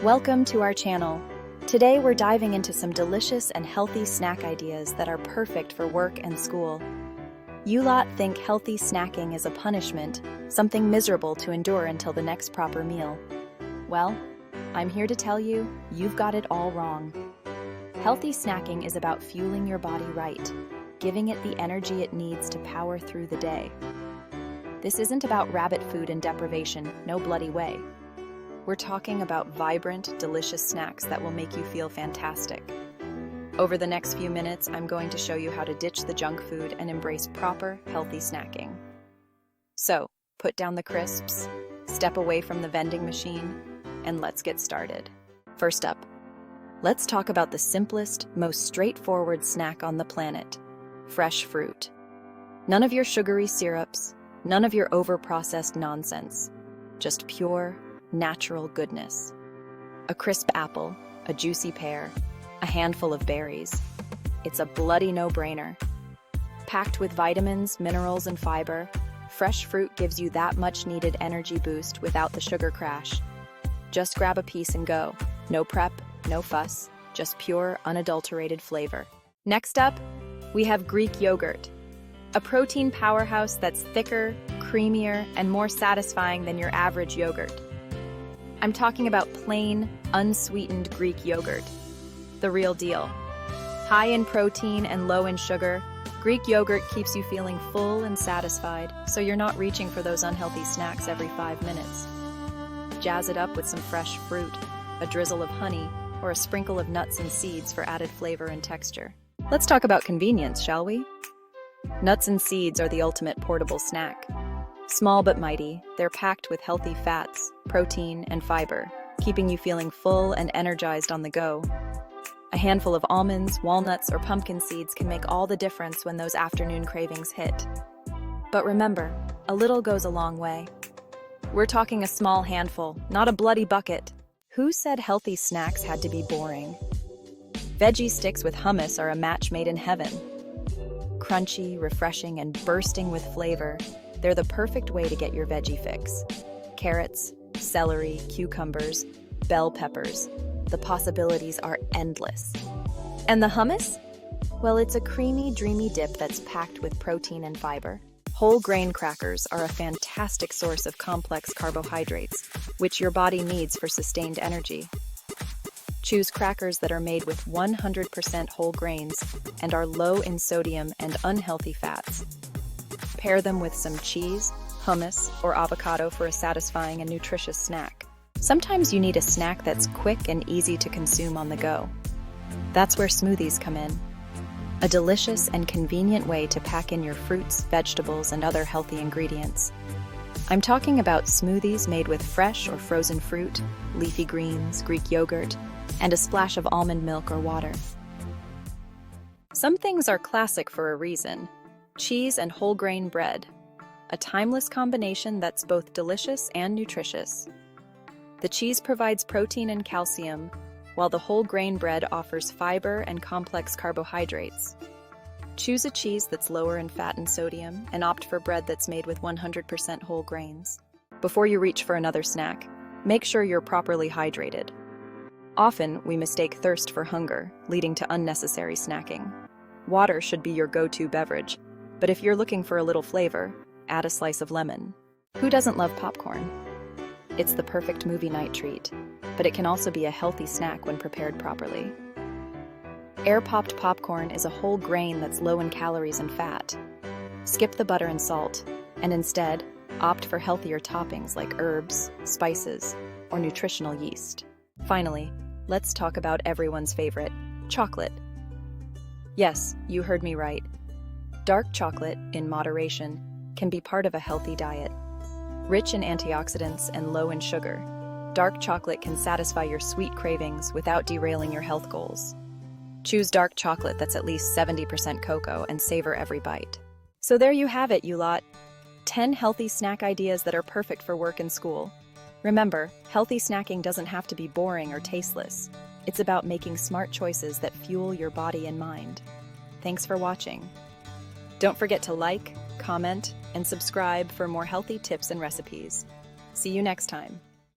Welcome to our channel. Today we're diving into some delicious and healthy snack ideas that are perfect for work and school. You lot think healthy snacking is a punishment, something miserable to endure until the next proper meal. Well, I'm here to tell you, you've got it all wrong. Healthy snacking is about fueling your body right, giving it the energy it needs to power through the day. This isn't about rabbit food and deprivation, no bloody way. We're talking about vibrant, delicious snacks that will make you feel fantastic. Over the next few minutes, I'm going to show you how to ditch the junk food and embrace proper, healthy snacking. So, put down the crisps, step away from the vending machine, and let's get started. First up, let's talk about the simplest, most straightforward snack on the planet: fresh fruit. None of your sugary syrups, none of your over-processed nonsense. Just pure, natural goodness. A crisp apple, a juicy pear, a handful of berries. It's a bloody no-brainer. Packed with vitamins, minerals, and fiber, fresh fruit gives you that much-needed energy boost without the sugar crash. Just grab a piece and go. No prep, no fuss, just pure, unadulterated flavor. Next up, we have Greek yogurt. A protein powerhouse that's thicker, creamier, and more satisfying than your average yogurt. I'm talking about plain, unsweetened Greek yogurt. The real deal. High in protein and low in sugar, Greek yogurt keeps you feeling full and satisfied, so you're not reaching for those unhealthy snacks every 5 minutes. Jazz it up with some fresh fruit, a drizzle of honey, or a sprinkle of nuts and seeds for added flavor and texture. Let's talk about convenience, shall we? Nuts and seeds are the ultimate portable snack. Small but mighty, they're packed with healthy fats, protein, and fiber, keeping you feeling full and energized on the go. A handful of almonds, walnuts, or pumpkin seeds can make all the difference when those afternoon cravings hit. But remember, a little goes a long way. We're talking a small handful, not a bloody bucket. Who said healthy snacks had to be boring? Veggie sticks with hummus are a match made in heaven. Crunchy, refreshing, and bursting with flavor, they're the perfect way to get your veggie fix. Carrots, celery, cucumbers, bell peppers. The possibilities are endless. And the hummus? Well, it's a creamy, dreamy dip that's packed with protein and fiber. Whole grain crackers are a fantastic source of complex carbohydrates, which your body needs for sustained energy. Choose crackers that are made with 100% whole grains and are low in sodium and unhealthy fats. Pair them with some cheese, hummus, or avocado for a satisfying and nutritious snack. Sometimes you need a snack that's quick and easy to consume on the go. That's where smoothies come in. A delicious and convenient way to pack in your fruits, vegetables, and other healthy ingredients. I'm talking about smoothies made with fresh or frozen fruit, leafy greens, Greek yogurt, and a splash of almond milk or water. Some things are classic for a reason. Cheese and whole grain bread. A timeless combination that's both delicious and nutritious. The cheese provides protein and calcium, while the whole grain bread offers fiber and complex carbohydrates. Choose a cheese that's lower in fat and sodium, and opt for bread that's made with 100% whole grains. Before you reach for another snack, make sure you're properly hydrated. Often, we mistake thirst for hunger, leading to unnecessary snacking. Water should be your go-to beverage, but if you're looking for a little flavor, add a slice of lemon. Who doesn't love popcorn? It's the perfect movie night treat, but it can also be a healthy snack when prepared properly. Air-popped popcorn is a whole grain that's low in calories and fat. Skip the butter and salt, and instead, opt for healthier toppings like herbs, spices, or nutritional yeast. Finally, let's talk about everyone's favorite, chocolate. Yes, you heard me right. Dark chocolate, in moderation, can be part of a healthy diet. Rich in antioxidants and low in sugar, dark chocolate can satisfy your sweet cravings without derailing your health goals. Choose dark chocolate that's at least 70% cocoa and savor every bite. So there you have it, you lot. 10 healthy snack ideas that are perfect for work and school. Remember, healthy snacking doesn't have to be boring or tasteless. It's about making smart choices that fuel your body and mind. Thanks for watching. Don't forget to like, comment, and subscribe for more healthy tips and recipes. See you next time.